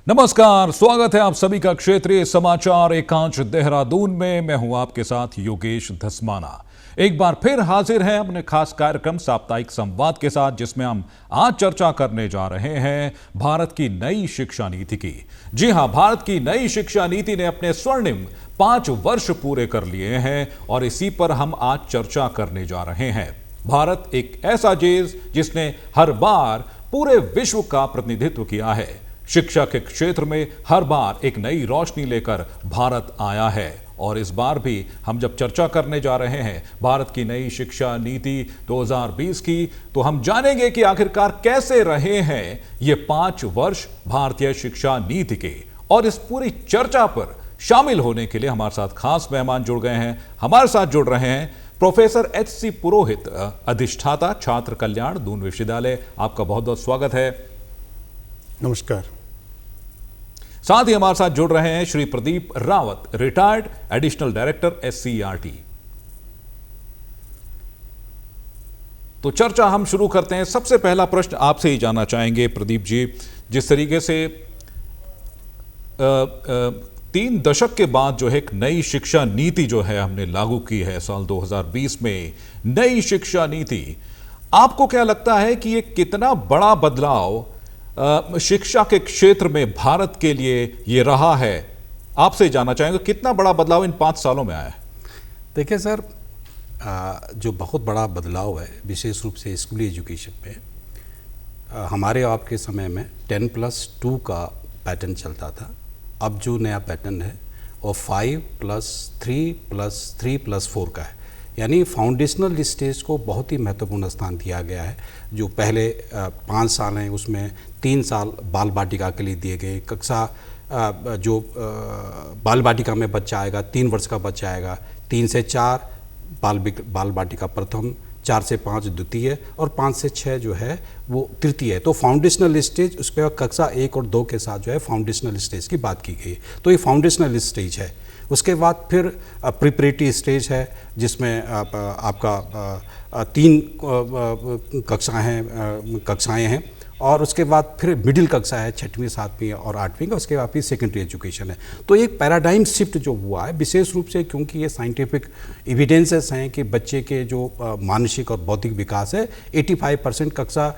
नमस्कार, स्वागत है आप सभी का क्षेत्रीय समाचार एकांश देहरादून में। मैं हूं आपके साथ योगेश धस्माना। एक बार फिर हाजिर हैं अपने खास कार्यक्रम साप्ताहिक संवाद के साथ, जिसमें हम आज चर्चा करने जा रहे हैं भारत की नई शिक्षा नीति की। जी हां, भारत की नई शिक्षा नीति ने अपने स्वर्णिम 5 वर्ष पूरे कर लिए हैं और इसी पर हम आज चर्चा करने जा रहे हैं। भारत एक ऐसा देश जिसने हर बार पूरे विश्व का प्रतिनिधित्व किया है। शिक्षा के क्षेत्र में हर बार एक नई रोशनी लेकर भारत आया है और इस बार भी हम जब चर्चा करने जा रहे हैं भारत की नई शिक्षा नीति 2020 की, तो हम जानेंगे कि आखिरकार कैसे रहे हैं ये 5 वर्ष भारतीय शिक्षा नीति के। और इस पूरी चर्चा पर शामिल होने के लिए हमारे साथ खास मेहमान जुड़ गए हैं। हमारे साथ जुड़ रहे हैं प्रोफेसर एच.सी. पुरोहित, अधिष्ठाता छात्र कल्याण, दून विश्वविद्यालय। आपका बहुत बहुत स्वागत है। नमस्कार। साथ ही हमारे साथ जुड़ रहे हैं Shri Pradeep Rawat, retired additional director SCERT। तो चर्चा हम शुरू करते हैं। सबसे पहला प्रश्न आपसे ही जानना चाहेंगे प्रदीप जी, जिस तरीके से 3 दशक के बाद जो है एक नई शिक्षा नीति जो है हमने लागू की है साल 2020 में, नई शिक्षा नीति, आपको क्या लगता है कि ये कितना बड़ा बदलाव शिक्षा के क्षेत्र में भारत के लिए ये रहा है? आपसे जानना चाहेंगे कितना बड़ा बदलाव इन 5 सालों में आया है? देखिए सर, जो बहुत बड़ा बदलाव है विशेष रूप से स्कूली एजुकेशन में, हमारे आपके समय में 10+2 का पैटर्न चलता था। अब जो नया पैटर्न है वो 5+3+3+4 का है। यानी फाउंडेशनल स्टेज को बहुत ही महत्वपूर्ण स्थान दिया गया है। जो पहले 5 साल हैं उसमें 3 साल बाल बाटिका के लिए दिए गए। कक्षा जो बाल बाटिका में बच्चा आएगा 3 वर्ष का बच्चा आएगा, 3 से 4 बाल बाटिका प्रथम, 4 से 5 द्वितीय और 5 से 6 जो है वो तृतीय है। तो फाउंडेशनल स्टेज, उसके बाद कक्षा 1 और 2 के साथ जो है फाउंडेशनल स्टेज की बात की गई। तो ये फाउंडेशनल स्टेज है। उसके बाद फिर प्रिपरेटरी स्टेज है जिसमें आपका 3 कक्षाएं हैं और उसके बाद फिर मिडिल कक्षा है 6वीं 7वीं और 8वीं का। उसके बाद फिर सेकेंडरी एजुकेशन है। तो एक पैराडाइम शिफ्ट जो हुआ है विशेष रूप से, क्योंकि ये साइंटिफिक एविडेंसेस हैं कि बच्चे के जो मानसिक और बौद्धिक विकास है 85% कक्षा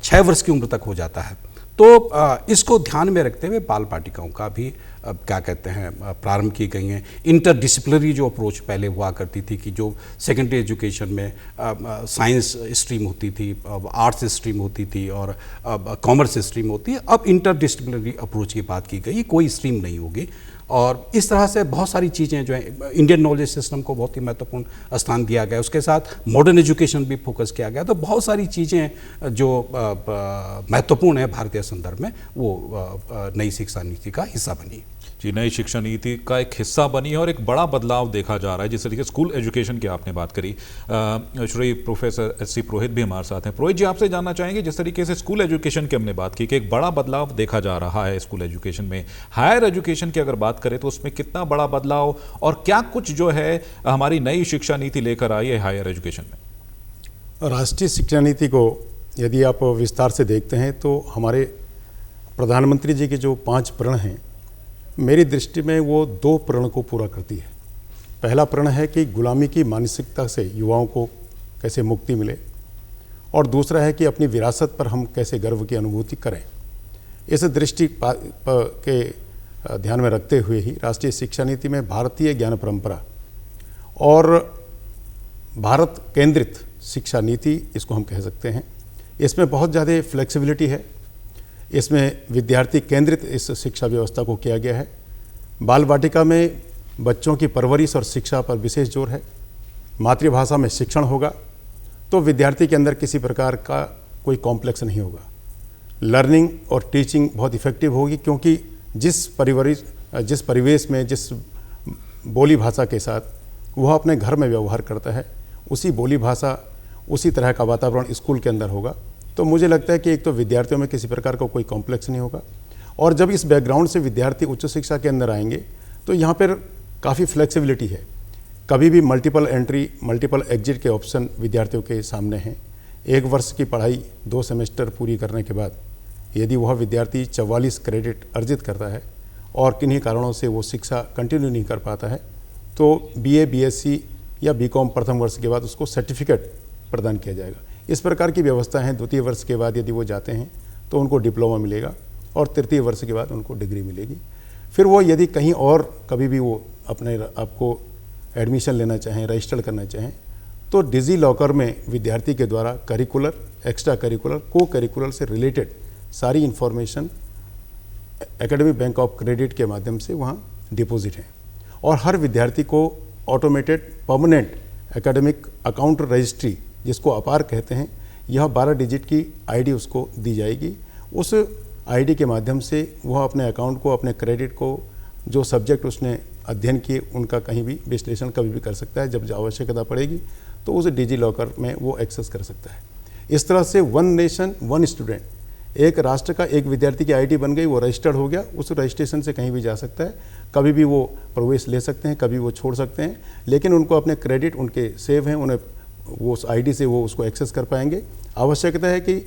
6 वर्ष की उम्र तक हो जाता है। तो इसको ध्यान में रखते हुए बाल बाटिकाओं का भी क्या कहते हैं प्रारंभ की गई हैं। इंटरडिसिप्लिनरी जो अप्रोच पहले हुआ करती थी कि जो सेकेंडरी एजुकेशन में साइंस स्ट्रीम होती थी, आर्ट्स स्ट्रीम होती थी और कॉमर्स स्ट्रीम होती है, अब इंटरडिसिप्लिनरी अप्रोच की बात की गई, कोई स्ट्रीम नहीं होगी। और इस तरह से बहुत सारी चीज़ें जो है, इंडियन नॉलेज सिस्टम को बहुत ही महत्वपूर्ण स्थान दिया गया। उसके साथ मॉडर्न एजुकेशन भी फोकस किया गया। तो बहुत सारी चीज़ें जो महत्वपूर्ण है भारतीय संदर्भ में, वो नई शिक्षा नीति का हिस्सा बनी। जी, नई शिक्षा नीति का एक हिस्सा बनी है और एक बड़ा बदलाव देखा जा रहा है। जिस तरीके स्कूल एजुकेशन की आपने बात करी, श्री प्रोफेसर एच.सी. पुरोहित भी हमारे साथ हैं। पुरोहित जी, आपसे जानना चाहेंगे, जिस तरीके से स्कूल एजुकेशन की हमने बात की कि एक बड़ा बदलाव देखा जा रहा है स्कूल एजुकेशन में, हायर एजुकेशन की अगर बात करें तो उसमें कितना बड़ा बदलाव और क्या कुछ जो है हमारी नई शिक्षा नीति लेकर आई है हायर एजुकेशन में? राष्ट्रीय शिक्षा नीति को यदि आप विस्तार से देखते हैं तो हमारे प्रधानमंत्री जी के जो 5 प्रण हैं, मेरी दृष्टि में वो 2 प्रण को पूरा करती है। पहला प्रण है कि गुलामी की मानसिकता से युवाओं को कैसे मुक्ति मिले, और दूसरा है कि अपनी विरासत पर हम कैसे गर्व की अनुभूति करें। इस दृष्टि के ध्यान में रखते हुए ही राष्ट्रीय शिक्षा नीति में भारतीय ज्ञान परंपरा और भारत केंद्रित शिक्षा नीति, इसको हम कह सकते हैं, इसमें बहुत ज़्यादा फ्लेक्सिबिलिटी है। इसमें विद्यार्थी केंद्रित इस शिक्षा व्यवस्था को किया गया है। बाल बाटिका में बच्चों की परवरिश और शिक्षा पर विशेष जोर है। मातृभाषा में शिक्षण होगा तो विद्यार्थी के अंदर किसी प्रकार का कोई कॉम्प्लेक्स नहीं होगा। लर्निंग और टीचिंग बहुत इफेक्टिव होगी, क्योंकि जिस परिवेश में, जिस बोली भाषा के साथ वह अपने घर में व्यवहार करता है, उसी बोली भाषा, उसी तरह का वातावरण स्कूल के अंदर होगा। तो मुझे लगता है कि एक तो विद्यार्थियों में किसी प्रकार का कोई कॉम्प्लेक्स नहीं होगा, और जब इस बैकग्राउंड से विद्यार्थी उच्च शिक्षा के अंदर आएंगे तो यहाँ पर काफ़ी फ्लेक्सिबिलिटी है। कभी भी मल्टीपल एंट्री, मल्टीपल एग्जिट के ऑप्शन विद्यार्थियों के सामने हैं। 1 वर्ष की पढ़ाई 2 सेमेस्टर पूरी करने के बाद यदि वह विद्यार्थी 44 क्रेडिट अर्जित करता है और किन्हीं कारणों से वो शिक्षा कंटिन्यू नहीं कर पाता है, तो BA, BSc या BCom प्रथम वर्ष के बाद उसको सर्टिफिकेट प्रदान किया जाएगा। इस प्रकार की व्यवस्था है। द्वितीय वर्ष के बाद यदि वो जाते हैं तो उनको डिप्लोमा मिलेगा और तृतीय वर्ष के बाद उनको डिग्री मिलेगी। फिर वो यदि कहीं और कभी भी वो अपने आपको एडमिशन लेना चाहें, रजिस्टर करना चाहें, तो डिजी लॉकर में विद्यार्थी के द्वारा करिकुलर, एक्स्ट्रा करिकुलर, को करिकुलर से रिलेटेड सारी information academic bank of credit के माध्यम से वहाँ डिपॉजिट है। और हर विद्यार्थी को automated permanent academic account registry, जिसको अपार कहते हैं, यह 12 डिजिट की आईडी उसको दी जाएगी। उस आईडी के माध्यम से वह अपने अकाउंट को, अपने क्रेडिट को, जो सब्जेक्ट उसने अध्ययन किए उनका कहीं भी विश्लेषण कभी भी कर सकता है। जब आवश्यकता पड़ेगी तो उस डिजी लॉकर में वो एक्सेस कर सकता है। इस तरह से वन नेशन वन स्टूडेंट, एक राष्ट्र का एक विद्यार्थी की आईडी बन गई, वो रजिस्टर्ड हो गया, उस रजिस्ट्रेशन से कहीं भी जा सकता है, कभी भी वो प्रवेश ले सकते हैं, कभी वो छोड़ सकते हैं, लेकिन उनको अपने क्रेडिट उनके सेव हैं, उन्हें वो उस आईडी से वो उसको एक्सेस कर पाएंगे। आवश्यकता है कि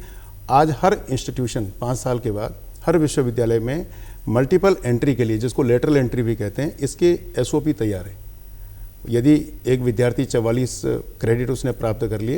आज हर इंस्टीट्यूशन 5 साल के बाद हर विश्वविद्यालय में मल्टीपल एंट्री के लिए, जिसको लेटरल एंट्री भी कहते हैं, इसके SOP तैयार है। यदि एक विद्यार्थी 44 क्रेडिट उसने प्राप्त कर लिए,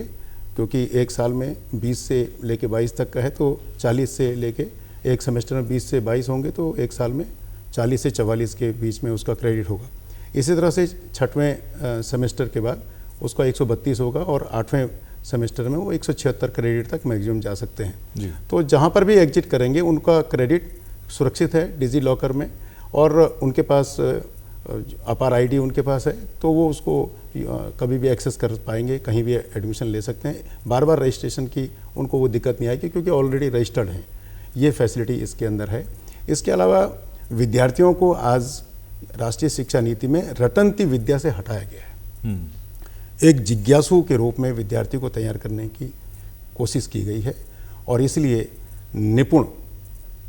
क्योंकि एक साल में 20 से लेके 22 तक का है, तो 40 से लेके एक सेमेस्टर में 20 से 22 होंगे, तो एक साल में 40 से 44 के बीच में उसका क्रेडिट होगा। इसी तरह से 6वें सेमेस्टर के बाद उसका 132 होगा और 8वें सेमेस्टर में वो 176 क्रेडिट तक मैक्सिमम जा सकते हैं। तो जहाँ पर भी एग्जिट करेंगे उनका क्रेडिट सुरक्षित है डिजी लॉकर में, और उनके पास अपार आईडी उनके पास है, तो वो उसको कभी भी एक्सेस कर पाएंगे, कहीं भी एडमिशन ले सकते हैं। बार बार रजिस्ट्रेशन की उनको वो दिक्कत नहीं आएगी, क्योंकि ऑलरेडी रजिस्टर्ड हैं। ये फैसिलिटी इसके अंदर है। इसके अलावा विद्यार्थियों को आज राष्ट्रीय शिक्षा नीति में रटंती विद्या से हटाया गया है। एक जिज्ञासु के रूप में विद्यार्थी को तैयार करने की कोशिश की गई है, और इसलिए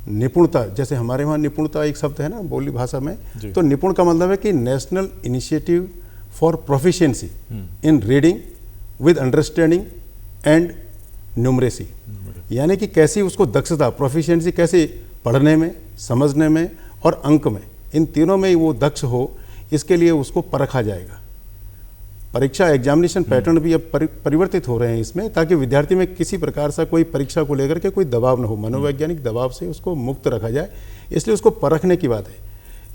निपुणता, जैसे हमारे वहाँ निपुणता एक शब्द है ना बोली भाषा में, तो निपुण का मतलब है कि national initiative for proficiency in reading with understanding and numeracy, यानी कि कैसी उसको दक्षता, प्रोफिशिएंसी कैसे पढ़ने में, समझने में और अंक में, इन तीनों में वो दक्ष हो, इसके लिए उसको परखा जाएगा। परीक्षा एग्जामिनेशन पैटर्न भी अब परिवर्तित हो रहे हैं इसमें, ताकि विद्यार्थी में किसी प्रकार से कोई परीक्षा को लेकर के कोई दबाव न हो, मनोवैज्ञानिक दबाव से उसको मुक्त रखा जाए। इसलिए उसको परखने की बात है,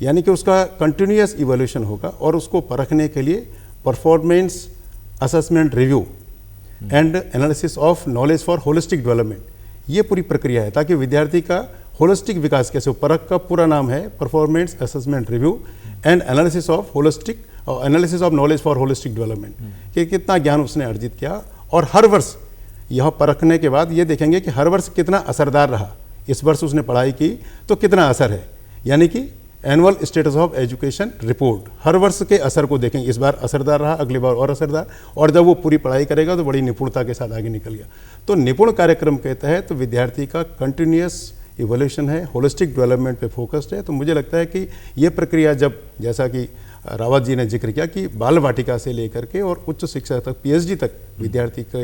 यानी कि उसका कंटिन्यूअस इवोल्यूशन होगा, और उसको परखने के लिए performance assessment review and analysis of knowledge for holistic development, ये पूरी प्रक्रिया है, ताकि विद्यार्थी का होलिस्टिक विकास कैसे हो। परख का पूरा नाम है performance assessment review and analysis of holistic analysis of knowledge for holistic development, कि कितना ज्ञान उसने अर्जित किया। और हर वर्ष यह परखने के बाद ये देखेंगे कि हर वर्ष कितना असरदार रहा। इस वर्ष उसने पढ़ाई की तो कितना असर है, यानी कि annual status of education report, हर वर्ष के असर को देखेंगे। इस बार असरदार रहा, अगली बार और असरदार, और जब वो पूरी पढ़ाई करेगा तो बड़ी निपुणता के साथ आगे निकल गया। तो निपुण कार्यक्रम के तहत विद्यार्थी का कंटिन्यूअस इवोल्यूशन है, होलिस्टिक डेवलपमेंट पे फोकस्ड है। तो मुझे लगता है कि ये प्रक्रिया, जब जैसा कि रावत जी ने जिक्र किया कि बाल वाटिका से लेकर के और उच्च शिक्षा तक, PhD तक विद्यार्थी के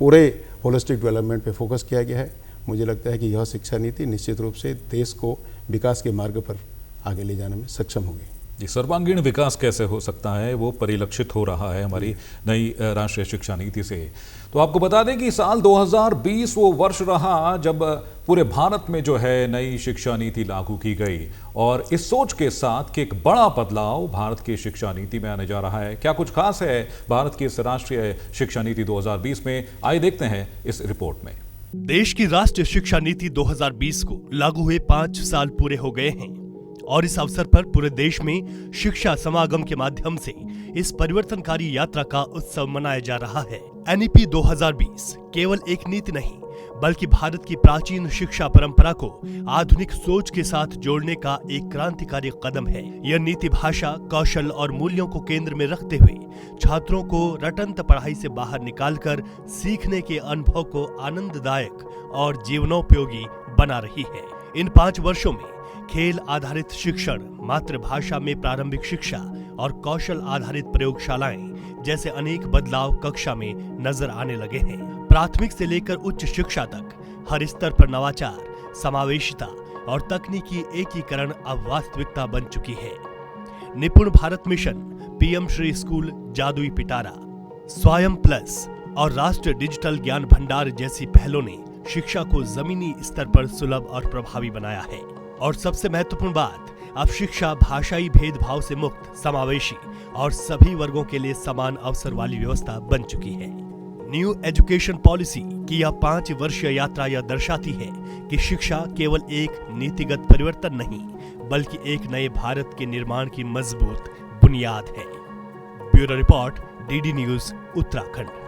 पूरे होलिस्टिक डेवलपमेंट पे फोकस किया गया है, मुझे लगता है कि यह शिक्षा नीति निश्चित रूप से देश को विकास के मार्ग पर आगे ले जाने में सक्षम होगी। जी, सर्वांगीण विकास कैसे हो सकता है वो परिलक्षित हो रहा है हमारी नई राष्ट्रीय शिक्षा नीति से। तो आपको बता दें कि साल 2020 वो वर्ष रहा जब पूरे भारत में जो है नई शिक्षा नीति लागू की गई, और इस सोच के साथ कि एक बड़ा बदलाव भारत की शिक्षा नीति में आने जा रहा है। क्या कुछ खास है भारत की इस राष्ट्रीय शिक्षा नीति 2020 में, आइए देखते हैं इस रिपोर्ट में। देश की राष्ट्रीय शिक्षा नीति 2020 को लागू हुए 5 साल पूरे हो गए हैं, और इस अवसर पर पूरे देश में शिक्षा समागम के माध्यम से इस परिवर्तनकारी यात्रा का उत्सव मनाया जा रहा है। NEP 2020 केवल एक नीति नहीं, बल्कि भारत की प्राचीन शिक्षा परंपरा को आधुनिक सोच के साथ जोड़ने का एक क्रांतिकारी कदम है। यह नीति भाषा, कौशल और मूल्यों को केंद्र में रखते हुए छात्रों को रटंत पढ़ाई से बाहर निकालकर सीखने के अनुभव को आनंददायक और जीवनोपयोगी बना रही है। इन 5 वर्षों में खेल आधारित शिक्षण, मातृभाषा में प्रारंभिक शिक्षा और कौशल आधारित प्रयोगशालाएं जैसे अनेक बदलाव कक्षा में नजर आने लगे हैं। प्राथमिक से लेकर उच्च शिक्षा तक हर स्तर पर नवाचार, समावेशिता और तकनीकी एकीकरण अब वास्तविकता बन चुकी है। निपुण Bharat mission, PM Shri school जादुई पिटारा, स्वयं प्लस और राष्ट्रीय डिजिटल ज्ञान भंडार जैसी पहलों ने शिक्षा को जमीनी स्तर पर सुलभ और प्रभावी बनाया है। और सबसे महत्वपूर्ण बात, अब शिक्षा भाषाई भेदभाव से मुक्त, समावेशी और सभी वर्गों के लिए समान अवसर वाली व्यवस्था बन चुकी है। न्यू एजुकेशन पॉलिसी की यह 5 वर्षीय यात्रा यह दर्शाती है कि शिक्षा केवल एक नीतिगत परिवर्तन नहीं, बल्कि एक नए भारत के निर्माण की मजबूत बुनियाद है। Bureau report, DD news, Uttarakhand.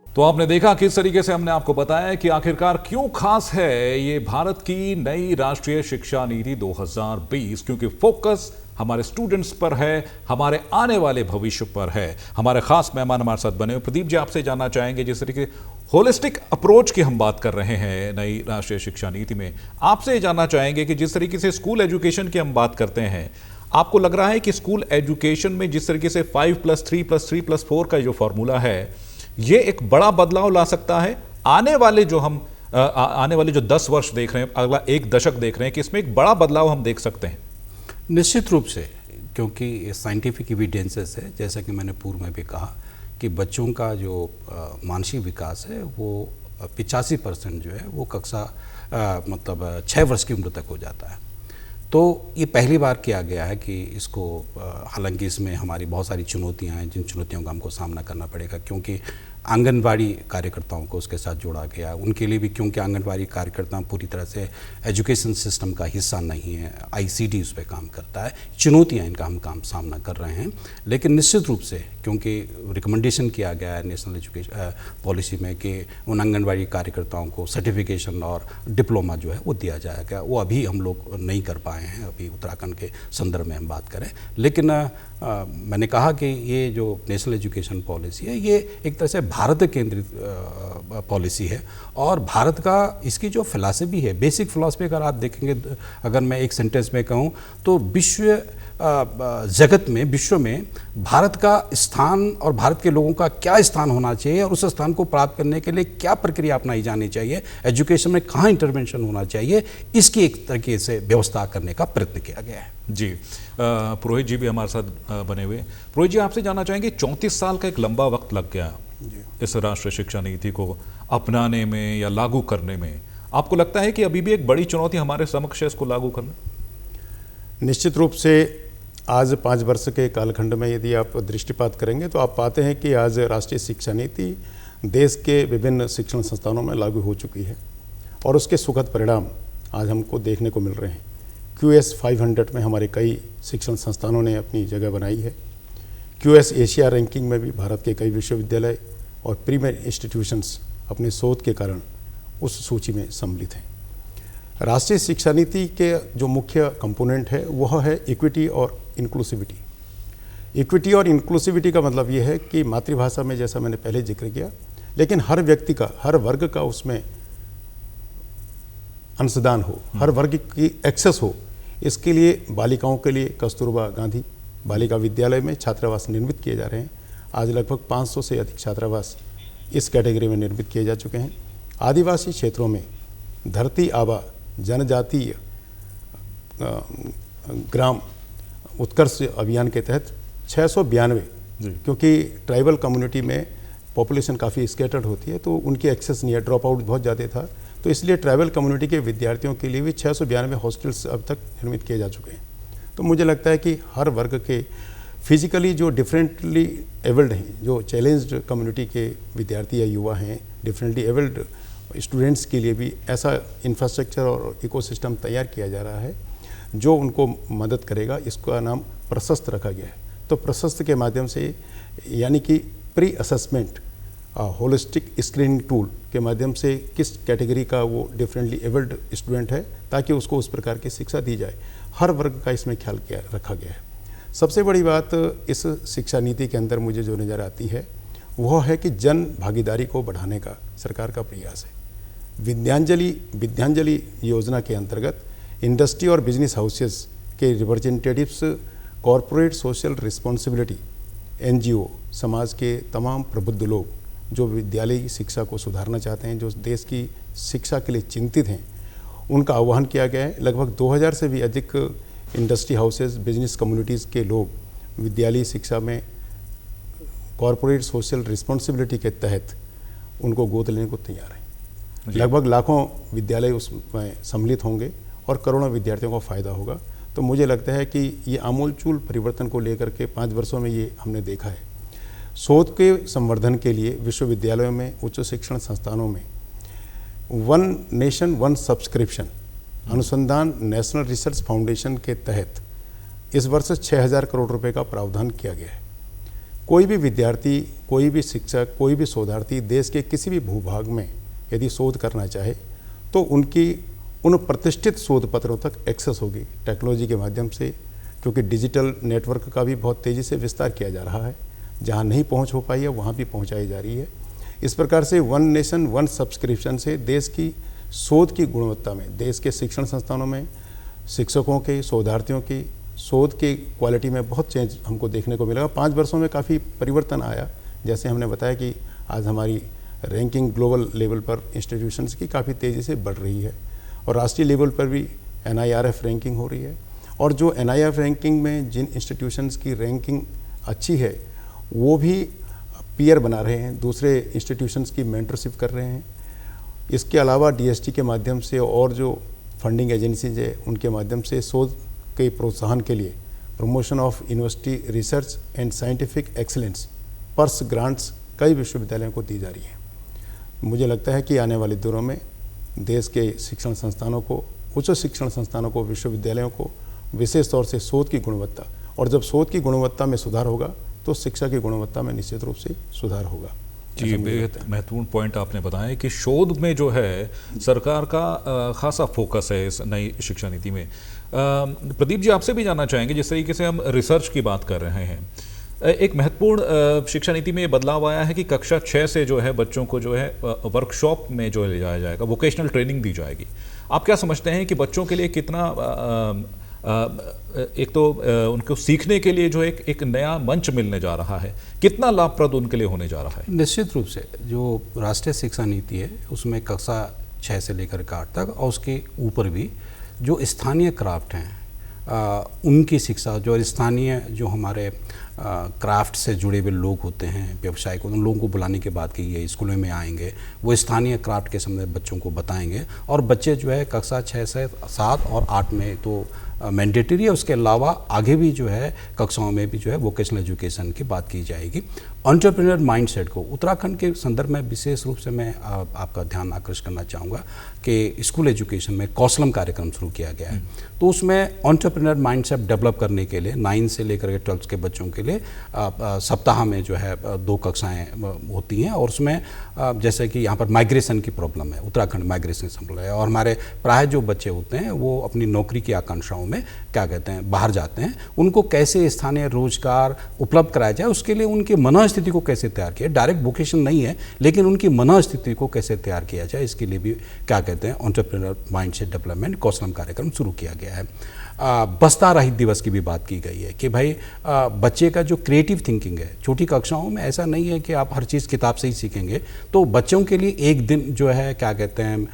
तो आपने देखा किस तरीके से हमने आपको बताया कि आखिरकार क्यों खास है ये भारत की नई राष्ट्रीय शिक्षा नीति 2020, क्योंकि फोकस हमारे स्टूडेंट्स पर है, हमारे आने वाले भविष्य पर है। हमारे खास मेहमान हमारे साथ बने हुए प्रदीप जी, आपसे जानना चाहेंगे, जिस तरीके होलिस्टिक अप्रोच की हम बात कर रहे हैं नई राष्ट्रीय शिक्षा नीति में, आपसे जानना चाहेंगे कि जिस तरीके से स्कूल एजुकेशन की हम बात करते हैं, आपको लग रहा है कि स्कूल एजुकेशन में जिस तरीके से 5+3+3+4 का जो फॉर्मूला है, ये एक बड़ा बदलाव ला सकता है? आने वाले जो 10 वर्ष देख रहे हैं, अगला 1 दशक देख रहे हैं, कि इसमें एक बड़ा बदलाव हम देख सकते हैं? निश्चित रूप से, क्योंकि साइंटिफिक एविडेंसेस है, जैसा कि मैंने पूर्व में भी कहा कि बच्चों का जो मानसिक विकास है वो 85% जो है वो कक्षा 6 वर्ष की उम्र तक हो जाता है। तो ये पहली बार किया गया है कि इसको, हालांकि इसमें हमारी बहुत सारी चुनौतियां हैं, जिन चुनौतियों का हमको सामना करना पड़ेगा, क्योंकि आंगनवाड़ी कार्यकर्ताओं को उसके साथ जोड़ा गया, उनके लिए भी, क्योंकि आंगनवाड़ी कार्यकर्ता पूरी तरह से एजुकेशन सिस्टम का हिस्सा नहीं है, आईसीडी उस पर काम करता है। चुनौतियां इनका हम काम सामना कर रहे हैं, लेकिन निश्चित रूप से क्योंकि रिकमेंडेशन किया गया है नेशनल एजुकेशन पॉलिसी में कि उन आंगनवाड़ी कार्यकर्ताओं को सर्टिफिकेशन और डिप्लोमा जो है वो दिया जाएगा, वो अभी हम लोग नहीं कर पाए हैं, अभी उत्तराखंड के संदर्भ में हम बात करें। लेकिन मैंने कहा कि ये जो नेशनल एजुकेशन पॉलिसी है, ये एक तरह से भारत केंद्रित पॉलिसी है, और भारत का इसकी जो फिलॉसफी है, बेसिक फिलॉसफी अगर आप देखेंगे, अगर मैं एक सेंटेंस में कहूँ तो जगत में, विश्व में भारत का स्थान और भारत के लोगों का क्या स्थान होना चाहिए, और उस स्थान को प्राप्त करने के लिए क्या प्रक्रिया अपनाई जानी चाहिए, एजुकेशन में कहाँ इंटरवेंशन होना चाहिए, इसकी एक तरीके से व्यवस्था करने का प्रयत्न किया गया है। जी, पुरोहित जी भी हमारे साथ बने हुए। पुरोहित जी, आपसे जानना चाहेंगे, 34 साल का एक लंबा वक्त लग गया इस राष्ट्रीय शिक्षा नीति को अपनाने में या लागू करने में, आपको लगता है कि अभी भी एक बड़ी चुनौती हमारे समक्ष है इसको लागू करना? निश्चित रूप से आज 5 वर्ष के कालखंड में यदि आप दृष्टिपात करेंगे तो आप पाते हैं कि आज राष्ट्रीय शिक्षा नीति देश के विभिन्न शिक्षण संस्थानों में लागू हो चुकी है, और उसके सुखद परिणाम आज हमको देखने को मिल रहे हैं। QS 500 में हमारे कई शिक्षण संस्थानों ने अपनी जगह बनाई है। QS एशिया रैंकिंग में भी भारत के कई विश्वविद्यालय और प्रीमियर इंस्टीट्यूशंस अपने शोध के कारण उस सूची में सम्मिलित हैं। राष्ट्रीय शिक्षा नीति के जो मुख्य कंपोनेंट है वह है इक्विटी और इंक्लूसिविटी। इक्विटी और इंक्लूसिविटी का मतलब ये है कि मातृभाषा में, जैसा मैंने पहले जिक्र किया, लेकिन हर व्यक्ति का, हर वर्ग का उसमें अंशदान हो, हर वर्ग की एक्सेस हो। इसके लिए बालिकाओं के लिए कस्तूरबा गांधी बालिका विद्यालय में छात्रावास निर्मित किए जा रहे हैं। आज लगभग 500 से अधिक छात्रावास इस कैटेगरी में निर्मित किए जा चुके हैं। आदिवासी क्षेत्रों में धरती आबा जनजातीय ग्राम उत्कर्ष अभियान के तहत 692, क्योंकि ट्राइबल कम्युनिटी में पॉपुलेशन काफ़ी स्कैटर्ड होती है, तो उनकी एक्सेस नहीं है, ड्रॉप आउट बहुत ज़्यादा था, तो इसलिए ट्राइबल कम्युनिटी के विद्यार्थियों के लिए भी 692 हॉस्टल्स अब तक निर्मित किए जा चुके हैं। तो मुझे लगता है कि हर वर्ग के फिजिकली जो डिफरेंटली एबल्ड हैं, जो चैलेंज्ड कम्युनिटी के विद्यार्थी या युवा हैं, डिफरेंटली एबल्ड स्टूडेंट्स के लिए भी ऐसा इंफ्रास्ट्रक्चर और इकोसिस्टम तैयार किया जा रहा है जो उनको मदद करेगा। इसका नाम प्रशस्त रखा गया है। तो प्रशस्त के माध्यम से, यानी कि pre assessment holistic screening tool के माध्यम से किस कैटेगरी का वो डिफरेंटली एबल्ड स्टूडेंट है, ताकि उसको उस प्रकार की शिक्षा दी जाए। हर वर्ग का इसमें ख्याल रखा गया है। सबसे बड़ी बात इस शिक्षा नीति के अंदर मुझे जो नज़र आती है वह है कि जन भागीदारी को बढ़ाने का सरकार का प्रयास है। विद्यांजलि योजना के अंतर्गत इंडस्ट्री और बिजनेस हाउसेस के representatives, corporate social responsibility, NGO, समाज के तमाम प्रबुद्ध लोग जो विद्यालयी शिक्षा को सुधारना चाहते हैं, जो देश की शिक्षा के लिए चिंतित हैं, उनका आह्वान किया गया है। लगभग 2000 से भी अधिक इंडस्ट्री हाउसेज, बिजनेस कम्युनिटीज़ के लोग विद्यालयी शिक्षा में कॉरपोरेट सोशल रिस्पॉन्सिबिलिटी के तहत उनको गोद लेने को तैयार हैं। लगभग लाखों विद्यालय उसमें सम्मिलित होंगे और करोड़ों विद्यार्थियों को फ़ायदा होगा। तो मुझे लगता है कि ये आमूलचूल परिवर्तन को लेकर के 5 वर्षों में ये हमने देखा है। शोध के संवर्धन के लिए विश्वविद्यालयों में, उच्च शिक्षण संस्थानों में वन नेशन वन सब्सक्रिप्शन अनुसंधान नेशनल रिसर्च फाउंडेशन के तहत इस वर्ष 6000 करोड़ रुपए का प्रावधान किया गया है। कोई भी विद्यार्थी, कोई भी शिक्षक, कोई भी शोधार्थी देश के किसी भी भूभाग में यदि शोध करना चाहे तो उन प्रतिष्ठित शोध पत्रों तक एक्सेस होगी टेक्नोलॉजी के माध्यम से, क्योंकि डिजिटल नेटवर्क का भी बहुत तेज़ी से विस्तार किया जा रहा है। जहाँ नहीं पहुँच हो पाई है वहाँ भी पहुँचाई जा रही है। इस प्रकार से वन नेशन वन सब्सक्रिप्शन से देश की शोध की गुणवत्ता में, देश के शिक्षण संस्थानों में शिक्षकों के, शोधार्थियों की शोध की क्वालिटी में बहुत चेंज हमको देखने को मिलेगा। 5 वर्षों में काफ़ी परिवर्तन आया। जैसे हमने बताया कि आज हमारी रैंकिंग ग्लोबल लेवल पर इंस्टीट्यूशंस की काफ़ी तेज़ी से बढ़ रही है और राष्ट्रीय लेवल पर भी NIRF रैंकिंग हो रही है। और जो NIRF रैंकिंग में जिन इंस्टीट्यूशंस की रैंकिंग अच्छी है वो भी पीयर बना रहे हैं, दूसरे इंस्टीट्यूशंस की मेंटरशिप कर रहे हैं। इसके अलावा DST के माध्यम से और जो फंडिंग एजेंसीज है उनके माध्यम से शोध के प्रोत्साहन के लिए promotion of university research and scientific excellence purse grants कई विश्वविद्यालयों को दी जा रही हैं। मुझे लगता है कि आने वाले दिनों में देश के शिक्षण संस्थानों को, उच्च शिक्षण संस्थानों को, विश्वविद्यालयों को विशेष तौर से शोध की गुणवत्ता, और जब शोध की गुणवत्ता में सुधार होगा तो शिक्षा की गुणवत्ता में निश्चित रूप से सुधार होगा। जी, बेहद महत्वपूर्ण पॉइंट आपने बताया कि शोध में जो है सरकार का खासा फोकस है इस नई शिक्षा नीति में। प्रदीप जी, आपसे भी जानना चाहेंगे, जिस तरीके से हम रिसर्च की बात कर रहे हैं, एक महत्वपूर्ण शिक्षा नीति में ये बदलाव आया है कि कक्षा 6 से जो है बच्चों को जो है वर्कशॉप में जो ले जाया जाएगा, वोकेशनल ट्रेनिंग दी जाएगी। आप क्या समझते हैं कि बच्चों के लिए कितना एक तो उनको सीखने के लिए जो एक नया मंच मिलने जा रहा है, कितना लाभप्रद उनके लिए होने जा रहा है? निश्चित रूप से जो राष्ट्रीय शिक्षा नीति है उसमें कक्षा 6 से लेकर के 8 तक और उसके ऊपर भी जो स्थानीय क्राफ्ट हैं उनकी शिक्षा, जो स्थानीय जो हमारे क्राफ्ट से जुड़े हुए लोग होते हैं, व्यवसाय को, उन लोगों को बुलाने के बाद कि ये स्कूलों में आएंगे, वो स्थानीय क्राफ्ट के संबंध बच्चों को बताएंगे। और बच्चे जो है कक्षा 6 से 7 और 8 में तो मैंडेटरी है, उसके अलावा आगे भी जो है कक्षाओं में भी जो है वोकेशनल एजुकेशन की बात की जाएगी। एंटरप्रेन्योर माइंडसेट को उत्तराखंड के संदर्भ में विशेष रूप से मैं आपका ध्यान आकर्षित करना चाहूँगा कि स्कूल एजुकेशन में कौशलम कार्यक्रम शुरू किया गया है। तो उसमें एंटरप्रेन्योर माइंडसेट डेवलप करने के लिए 9 से लेकर के 12 के बच्चों के लिए सप्ताह में जो है 2 कक्षाएँ होती हैं। और उसमें जैसे कि यहाँ पर माइग्रेशन की प्रॉब्लम है, उत्तराखंड माइग्रेशन प्रॉब्लम है, और हमारे प्राय जो बच्चे होते हैं वो अपनी नौकरी की आकांक्षाओं में क्या कहते हैं बाहर जाते हैं, उनको कैसे स्थानीय रोजगार उपलब्ध कराया जाए, उसके लिए उनकी मनोस्थिति को कैसे तैयार किया, डायरेक्ट वोकेशन नहीं है लेकिन उनकी मनोस्थिति को कैसे तैयार किया जाए, इसके लिए भी क्या कहते हैं एंटरप्रेन्योर माइंडसेट डेवलपमेंट कौशलम कार्यक्रम शुरू किया गया है। बस्ता रहित दिवस की भी बात की गई है कि भाई बच्चे का जो क्रिएटिव थिंकिंग है, छोटी कक्षाओं में ऐसा नहीं है कि आप हर चीज़ किताब से ही सीखेंगे, तो बच्चों के लिए एक दिन जो है क्या कहते हैं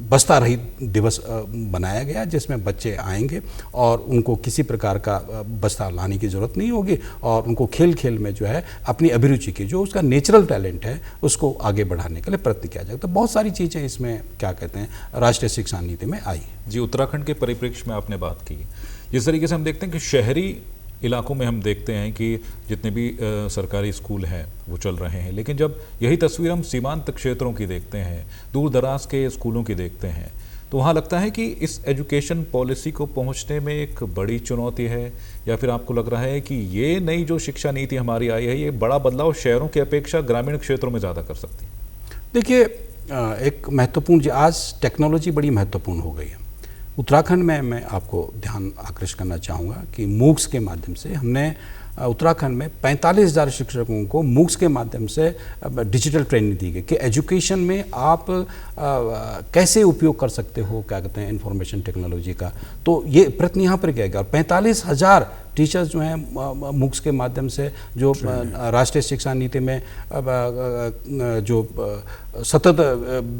बस्ता रहित दिवस बनाया गया, जिसमें बच्चे आएंगे और उनको किसी प्रकार का बस्ता लाने की ज़रूरत नहीं होगी और उनको खेल खेल में जो है अपनी अभिरुचि की, जो उसका नेचुरल टैलेंट है, उसको आगे बढ़ाने के लिए प्रयत्न किया जाए। तो बहुत सारी चीज़ें इसमें क्या कहते हैं राष्ट्रीय शिक्षा नीति में आई। जी, उत्तराखंड के परिप्रेक्ष्य में आपने बात की, जिस तरीके से हम देखते हैं कि शहरी इलाकों में हम देखते हैं कि जितने भी सरकारी स्कूल हैं वो चल रहे हैं, लेकिन जब यही तस्वीर हम सीमांत क्षेत्रों की देखते हैं, दूर दराज के स्कूलों की देखते हैं, तो वहाँ लगता है कि इस एजुकेशन पॉलिसी को पहुँचने में एक बड़ी चुनौती है, या फिर आपको लग रहा है कि ये नई जो शिक्षा नीति हमारी आई है ये बड़ा बदलाव शहरों की अपेक्षा ग्रामीण क्षेत्रों में ज़्यादा कर सकती है? देखिए, एक महत्वपूर्ण, आज टेक्नोलॉजी बड़ी महत्वपूर्ण हो गई है। उत्तराखंड में मैं आपको ध्यान आकर्षित करना चाहूँगा कि मूक्स के माध्यम से हमने उत्तराखंड में 45,000 शिक्षकों को मूक्स के माध्यम से डिजिटल ट्रेनिंग दी गई कि एजुकेशन में आप कैसे उपयोग कर सकते हो, क्या कहते हैं, इंफॉर्मेशन टेक्नोलॉजी का। तो ये प्रयत्न यहाँ पर किया गया और 45,000 टीचर्स जो हैं मूक्स के माध्यम से, जो राष्ट्रीय शिक्षा नीति में जो सतत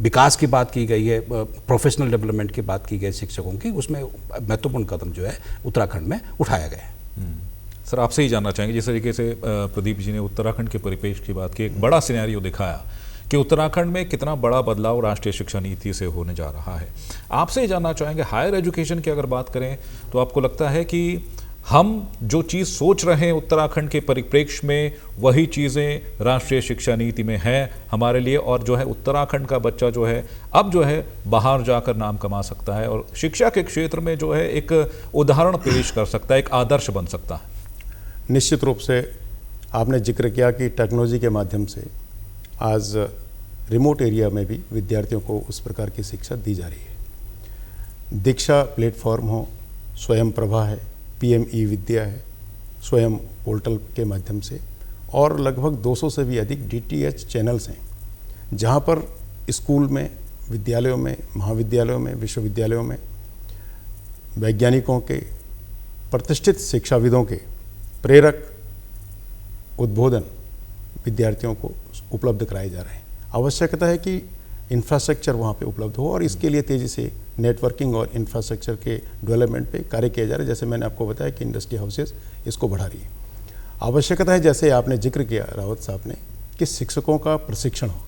विकास की बात की गई है, प्रोफेशनल डेवलपमेंट की बात की गई शिक्षकों की, उसमें महत्वपूर्ण कदम जो है उत्तराखंड में उठाया गया है। सर, आपसे ही जानना चाहेंगे, जिस तरीके से प्रदीप जी ने उत्तराखंड के परिपेक्ष की बात की, एक बड़ा सिनेरियो दिखाया कि उत्तराखंड में कितना बड़ा बदलाव राष्ट्रीय शिक्षा नीति से होने जा रहा है। आपसे ही जानना चाहेंगे, हायर एजुकेशन की अगर बात करें तो आपको लगता है कि हम जो चीज़ सोच रहे हैं उत्तराखंड के परिप्रेक्ष्य में, वही चीज़ें राष्ट्रीय शिक्षा नीति में हैं हमारे लिए, और जो है उत्तराखंड का बच्चा जो है अब जो है बाहर जाकर नाम कमा सकता है और शिक्षा के क्षेत्र में जो है एक उदाहरण पेश कर सकता है, एक आदर्श बन सकता है? निश्चित रूप से आपने जिक्र किया कि टेक्नोलॉजी के माध्यम से आज रिमोट एरिया में भी विद्यार्थियों को उस प्रकार की शिक्षा दी जा रही है। दीक्षा प्लेटफॉर्म हो, स्वयं प्रभा है, PM ई विद्या है, स्वयं पोर्टल के माध्यम से, और लगभग 200 से भी अधिक DTH चैनल्स हैं, जहां पर स्कूल में, विद्यालयों में, महाविद्यालयों में, विश्वविद्यालयों में वैज्ञानिकों के, प्रतिष्ठित शिक्षाविदों के प्रेरक उद्बोधन विद्यार्थियों को उपलब्ध कराए जा रहे हैं। आवश्यकता है कि इंफ्रास्ट्रक्चर वहाँ पे उपलब्ध हो और इसके लिए तेज़ी से नेटवर्किंग और इंफ्रास्ट्रक्चर के डेवलपमेंट पे कार्य किया जा रहा है। जैसे मैंने आपको बताया कि इंडस्ट्री हाउसेस इसको बढ़ा रही है। आवश्यकता है, जैसे आपने जिक्र किया रावत साहब ने, कि शिक्षकों का प्रशिक्षण हो।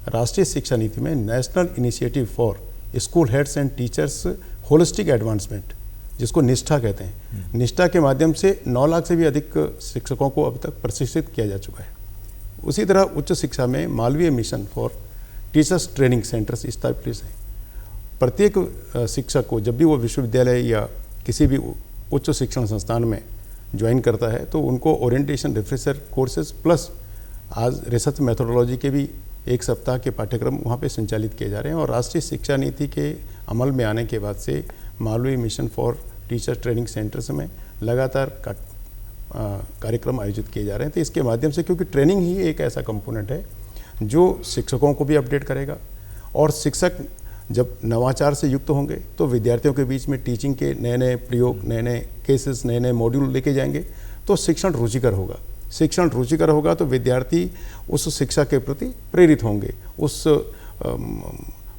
राष्ट्रीय शिक्षा नीति में national initiative for school heads and teachers holistic advancement, जिसको निष्ठा कहते हैं, निष्ठा के माध्यम से 9 लाख से भी अधिक शिक्षकों को अब तक प्रशिक्षित किया जा चुका है। उसी तरह उच्च शिक्षा में Malviya mission for teachers training centres स्थापित हैं। प्रत्येक शिक्षक को जब भी वो विश्वविद्यालय या किसी भी उच्च शिक्षण संस्थान में ज्वाइन करता है तो उनको ओरिएंटेशन रिफ्रेशर कोर्सेज प्लस आज रिसर्च मेथोडोलॉजी के भी 1 सप्ताह के पाठ्यक्रम वहाँ पे संचालित किए जा रहे हैं। और राष्ट्रीय शिक्षा नीति के अमल में आने के बाद से Malviya mission for teacher training centres में लगातार कार्यक्रम आयोजित किए जा रहे हैं। तो इसके माध्यम से, क्योंकि ट्रेनिंग ही एक ऐसा कंपोनेंट है जो शिक्षकों को भी अपडेट करेगा, और शिक्षक जब नवाचार से युक्त होंगे तो विद्यार्थियों के बीच में टीचिंग के नए नए प्रयोग, नए नए केसेस, नए नए मॉड्यूल लेके जाएंगे, तो शिक्षण रुचिकर होगा। शिक्षण रुचिकर होगा तो विद्यार्थी उस शिक्षा के प्रति प्रेरित होंगे, उस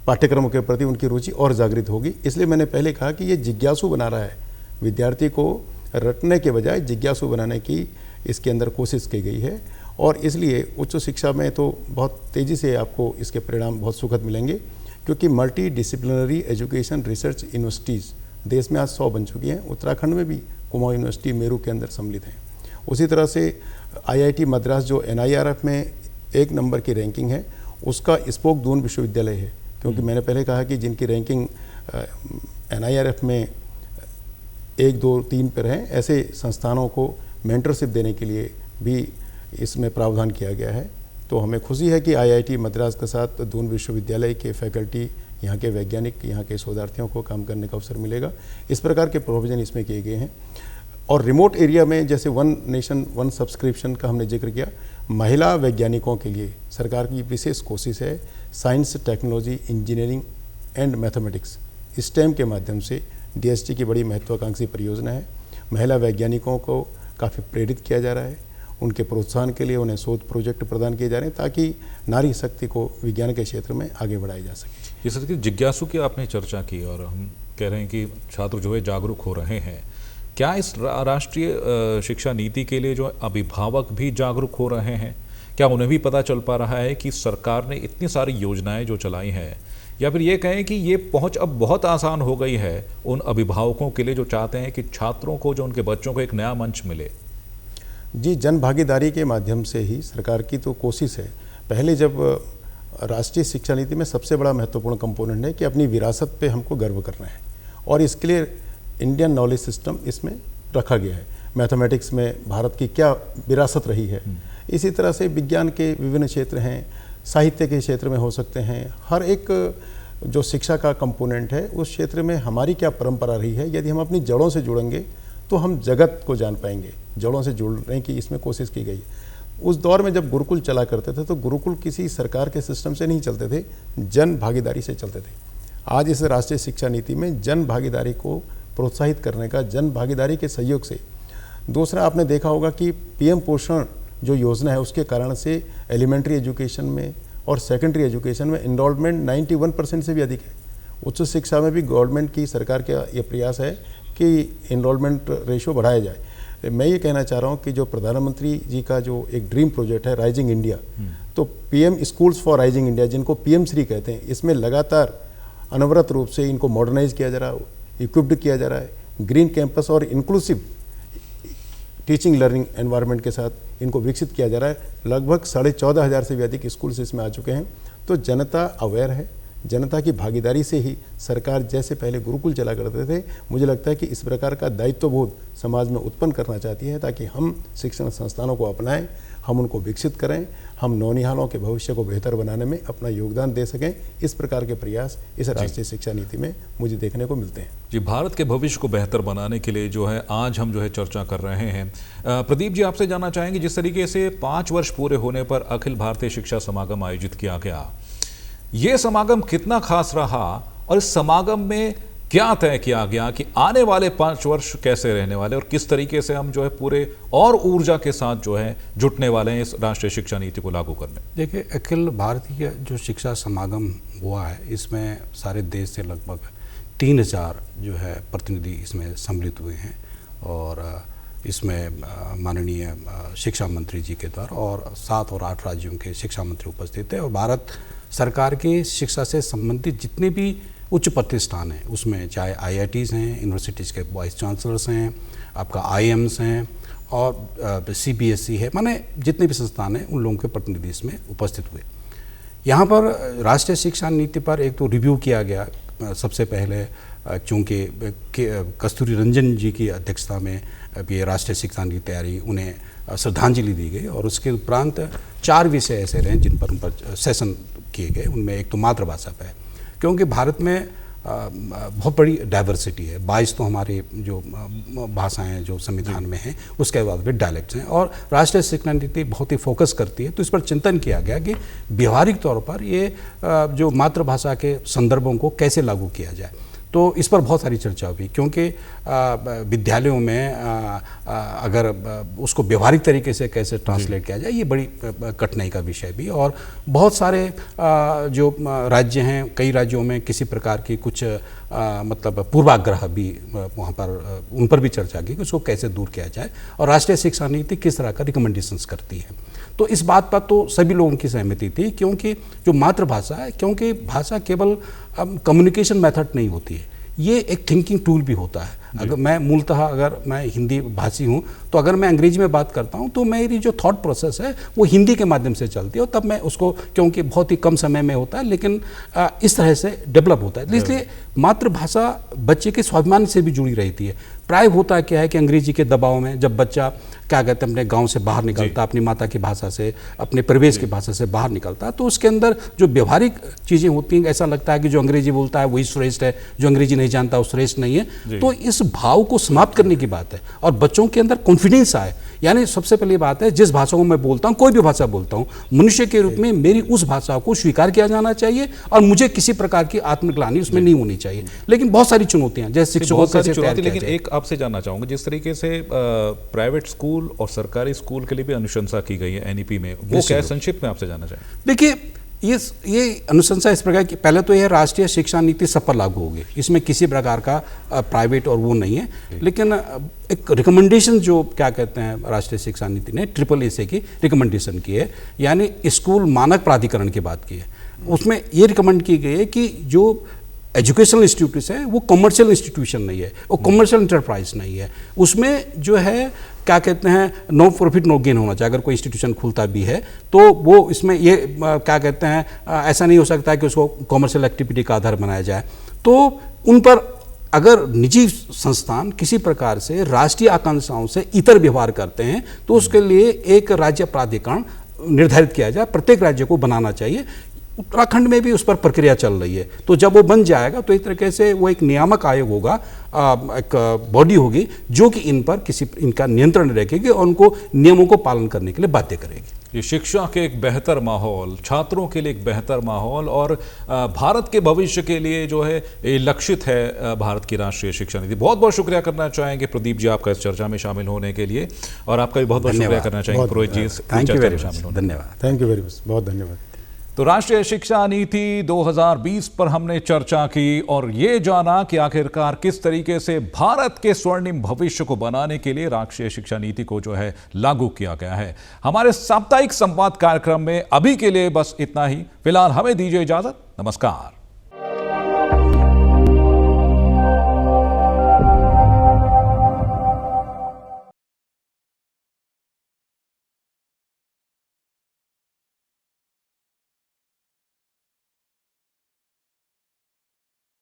पाठ्यक्रमों के प्रति उनकी रुचि और जागृत होगी। इसलिए मैंने पहले कहा कि ये जिज्ञासु बना रहा है, विद्यार्थी को रटने के बजाय जिज्ञासु बनाने की इसके अंदर कोशिश की गई है। और इसलिए उच्च शिक्षा में तो बहुत तेज़ी से आपको इसके परिणाम बहुत सुखद मिलेंगे, क्योंकि multi disciplinary education research universities देश में आज 100 बन चुकी हैं। उत्तराखंड में भी कुमाऊं यूनिवर्सिटी मेरू के अंदर सम्मिलित हैं। उसी तरह से IIT मद्रास जो NIRF में 1 नंबर की रैंकिंग है, उसका स्पोक दून विश्वविद्यालय है। क्योंकि मैंने पहले कहा कि जिनकी रैंकिंग NIRF में 1, 2, 3 पर हैं, ऐसे संस्थानों को मेंटरशिप देने के लिए भी इसमें प्रावधान किया गया है। तो हमें खुशी है कि IIT मद्रास के साथ दून विश्वविद्यालय के फैकल्टी, यहाँ के वैज्ञानिक, यहाँ के शोधार्थियों को काम करने का अवसर मिलेगा। इस प्रकार के प्रोविजन इसमें किए गए हैं। और रिमोट एरिया में जैसे 1 नेशन 1 सब्सक्रिप्शन का हमने जिक्र किया, महिला वैज्ञानिकों के लिए सरकार की विशेष कोशिश है। Science, technology, engineering and mathematics, STEM के माध्यम से DST की बड़ी महत्वाकांक्षी परियोजना है। महिला वैज्ञानिकों को काफ़ी प्रेरित किया जा रहा है। उनके प्रोत्साहन के लिए उन्हें शोध प्रोजेक्ट प्रदान किए जा रहे हैं, ताकि नारी शक्ति को विज्ञान के क्षेत्र में आगे बढ़ाया जा सके। जैसे कि जिज्ञासु की आपने चर्चा की और हम कह रहे हैं कि छात्र जो है जागरूक हो रहे हैं, क्या इस राष्ट्रीय शिक्षा नीति के लिए जो अभिभावक भी जागरूक हो रहे हैं? क्या उन्हें भी पता चल पा रहा है कि सरकार ने इतनी सारी योजनाएं जो चलाई हैं, या फिर ये कहें कि ये पहुंच अब बहुत आसान हो गई है उन अभिभावकों के लिए जो चाहते हैं कि छात्रों को, जो उनके बच्चों को एक नया मंच मिले? जी, जन भागीदारी के माध्यम से ही सरकार की तो कोशिश है। पहले जब राष्ट्रीय शिक्षा नीति में सबसे बड़ा महत्वपूर्ण कंपोनेंट है कि अपनी विरासत पे हमको गर्व करना है, और इसके लिए इंडियन नॉलेज सिस्टम इसमें रखा गया है। मैथमेटिक्स में भारत की क्या विरासत रही है, इसी तरह से विज्ञान के विभिन्न क्षेत्र हैं, साहित्य के क्षेत्र में हो सकते हैं। हर एक जो शिक्षा का कंपोनेंट है उस क्षेत्र में हमारी क्या परंपरा रही है, यदि हम अपनी जड़ों से जुड़ेंगे तो हम जगत को जान पाएंगे, जड़ों से जुड़ने की इसमें कोशिश की गई है। उस दौर में जब गुरुकुल चला करते थे तो गुरुकुल किसी सरकार के सिस्टम से नहीं चलते थे, जन भागीदारी से चलते थे। आज इस राष्ट्रीय शिक्षा नीति में जन भागीदारी को प्रोत्साहित करने का, जन भागीदारी के सहयोग से, दूसरा आपने देखा होगा कि पीएम पोषण जो योजना है उसके कारण से एलिमेंट्री एजुकेशन में और सेकेंडरी एजुकेशन में इनरोलमेंट 91% से भी अधिक है। उच्च शिक्षा में भी गवर्नमेंट की, सरकार का ये प्रयास है कि इनरोलमेंट रेशो बढ़ाया जाए। मैं ये कहना चाह रहा हूँ कि जो प्रधानमंत्री जी का जो एक ड्रीम प्रोजेक्ट है राइजिंग इंडिया, तो PM schools for rising India, जिनको PM3 कहते हैं, इसमें लगातार अनवरत रूप से इनको मॉडर्नाइज किया जा रहा है, इक्विप्ड किया जा रहा है। ग्रीन कैंपस और इंक्लूसिव टीचिंग लर्निंग एनवायरनमेंट के साथ इनको विकसित किया जा रहा है। लगभग 14,500 से भी अधिक स्कूल्स इसमें आ चुके हैं। तो जनता अवेयर है, जनता की भागीदारी से ही सरकार जैसे पहले गुरुकुल चला करते थे, मुझे लगता है कि इस प्रकार का दायित्वबोध समाज में उत्पन्न करना चाहती है, ताकि हम शिक्षण संस्थानों को अपनाएं, हम उनको विकसित करें, हम नौनिहालों के भविष्य को बेहतर बनाने में अपना योगदान दे सकें। इस प्रकार के प्रयास इस राष्ट्रीय शिक्षा नीति में मुझे देखने को मिलते हैं। जी, भारत के भविष्य को बेहतर बनाने के लिए जो है आज हम जो है चर्चा कर रहे हैं। प्रदीप जी, आपसे जानना चाहेंगे, जिस तरीके से 5 वर्ष पूरे होने पर अखिल भारतीय शिक्षा समागम आयोजित किया गया, ये समागम कितना खास रहा और इस समागम में क्या तय किया गया कि आने वाले 5 वर्ष कैसे रहने वाले और किस तरीके से हम जो है पूरे और ऊर्जा के साथ जो है जुटने वाले हैं इस राष्ट्रीय शिक्षा नीति को लागू करने? देखिए, अखिल भारतीय जो शिक्षा समागम हुआ है, इसमें सारे देश से लगभग 3000 जो है प्रतिनिधि इसमें सम्मिलित हुए हैं और इसमें माननीय शिक्षा मंत्री जी के द्वारा और 7 और 8 राज्यों के शिक्षा मंत्री उपस्थित थे। और भारत सरकार के शिक्षा से संबंधित जितने भी उच्च प्रतिष्ठान हैं, उसमें चाहे IITs हैं, यूनिवर्सिटीज़ के वाइस चांसलर्स हैं, आपका IIMs हैं और CBSE है, माने जितने भी संस्थान हैं उन लोगों के प्रतिनिधि इसमें उपस्थित हुए। यहाँ पर राष्ट्रीय शिक्षा नीति पर एक तो रिव्यू किया गया। सबसे पहले चूँकि कस्तूरी रंजन जी की अध्यक्षता में ये राष्ट्रीय शिक्षा नीति तैयारी, उन्हें श्रद्धांजलि दी गई और उसके उपरांत 4 विषय ऐसे रहे जिन पर उन पर सेशन किए गए। उनमें एक तो मातृभाषा पर है, क्योंकि भारत में बहुत बड़ी डाइवर्सिटी है। 22 तो हमारी जो भाषाएं जो संविधान में हैं, उसके बाद भी डायलेक्ट्स हैं और राष्ट्रीय शिक्षा नीति बहुत ही फोकस करती है। तो इस पर चिंतन किया गया कि व्यवहारिक तौर पर ये जो मातृभाषा के संदर्भों को कैसे लागू किया जाए। तो इस पर बहुत सारी चर्चा हुई, क्योंकि विद्यालयों में अगर उसको व्यवहारिक तरीके से कैसे ट्रांसलेट किया जाए, ये बड़ी कठिनाई का विषय भी। और बहुत सारे जो राज्य हैं, कई राज्यों में किसी प्रकार की कुछ मतलब पूर्वाग्रह भी वहाँ पर, उन पर भी चर्चा की कि उसको कैसे दूर किया जाए और राष्ट्रीय शिक्षा नीति किस तरह का रिकमेंडेशंस करती है। तो इस बात पर तो सभी लोगों की सहमति थी, क्योंकि जो मातृभाषा है, क्योंकि भाषा केवल कम्युनिकेशन मेथड नहीं होती है, ये एक थिंकिंग टूल भी होता है। अगर मैं मूलतः अगर मैं हिंदी भाषी हूँ, तो अगर मैं अंग्रेजी में बात करता हूँ तो मेरी जो थॉट प्रोसेस है वो हिंदी के माध्यम से चलती है और तब मैं उसको, क्योंकि बहुत ही कम समय में होता है, लेकिन इस तरह से डेवलप होता है। इसलिए मातृभाषा बच्चे के स्वाभिमान से भी जुड़ी रहती है। प्राय होता क्या है कि अंग्रेजी के दबाव में जब बच्चा क्या कहते हैं अपने गांव से बाहर निकलता, अपनी माता की भाषा से, अपने परिवेश की भाषा से बाहर निकलता, तो उसके अंदर जो व्यवहारिक चीज़ें होती हैं, ऐसा लगता है कि जो अंग्रेजी बोलता है वही श्रेष्ठ है, जो अंग्रेजी नहीं जानता वो श्रेष्ठ नहीं है। तो इस भाव को समाप्त करने की बात है और बच्चों के अंदर कॉन्फिडेंस आए। यानी सबसे पहली बात है, जिस भाषा को मैं बोलता हूँ, कोई भी भाषा बोलता हूँ, मनुष्य के रूप में मेरी उस भाषा को स्वीकार किया जाना चाहिए और मुझे किसी प्रकार की आत्मग्लानि उसमें नहीं होनी चाहिए। लेकिन बहुत सारी चुनौतियां, जैसे शिक्षकों से, लेकिन एक आपसे जानना चाहूंगा, जिस तरीके से प्राइवेट स्कूल और सरकारी स्कूल के लिए भी अनुशंसा की गई है NEP में, वो क्या है, संक्षिप्त में आपसे जानना चाहेंगे? देखिए, ये अनुशंसा इस प्रकार की, पहले तो यह राष्ट्रीय शिक्षा नीति सब पर लागू होगी, इसमें किसी प्रकार का प्राइवेट और वो नहीं है। लेकिन एक रिकमेंडेशन जो क्या कहते हैं राष्ट्रीय शिक्षा नीति ने SSS की रिकमेंडेशन की है, यानी स्कूल मानक प्राधिकरण की बात की है। उसमें ये रिकमेंड की गई है कि जो एजुकेशनल इंस्टीट्यूट है वो कमर्शियल इंस्टीट्यूशन नहीं है, वो कमर्शियल इंटरप्राइज नहीं है। उसमें जो है क्या कहते हैं नो प्रॉफिट नो गेन होना चाहिए। अगर कोई इंस्टीट्यूशन खुलता भी है तो वो इसमें ये क्या कहते हैं ऐसा नहीं हो सकता कि उसको कमर्शियल एक्टिविटी का आधार बनाया जाए। तो उन पर अगर निजी संस्थान किसी प्रकार से राष्ट्रीय आकांक्षाओं से इतर व्यवहार करते हैं तो उसके लिए एक राज्य प्राधिकरण निर्धारित किया जाए, प्रत्येक राज्य को बनाना चाहिए। उत्तराखंड में भी उस पर प्रक्रिया चल रही है। तो जब वो बन जाएगा तो एक तरीके से वो एक नियामक आयोग होगा, एक बॉडी होगी जो कि इन पर इनका नियंत्रण रखेगी और उनको नियमों को पालन करने के लिए बाध्य करेगी। ये शिक्षा के एक बेहतर माहौल, छात्रों के लिए एक बेहतर माहौल और भारत के भविष्य के लिए जो है ये लक्षित है भारत की राष्ट्रीय शिक्षा नीति। बहुत बहुत शुक्रिया करना चाहेंगे प्रदीप जी आपका इस चर्चा में शामिल होने के लिए, और आपका भी बहुत बहुत शुक्रिया करना चाहेंगे पुरोहित जी इस थैंक यू वेरी चर्चा में मच, शामिल होने। धन्यवाद। थैंक यू वेरी मच, बहुत धन्यवाद। तो राष्ट्रीय शिक्षा नीति 2020 पर हमने चर्चा की और ये जाना कि आखिरकार किस तरीके से भारत के स्वर्णिम भविष्य को बनाने के लिए राष्ट्रीय शिक्षा नीति को जो है लागू किया गया है। हमारे साप्ताहिक संवाद कार्यक्रम में अभी के लिए बस इतना ही। फिलहाल हमें दीजिए इजाजत। नमस्कार।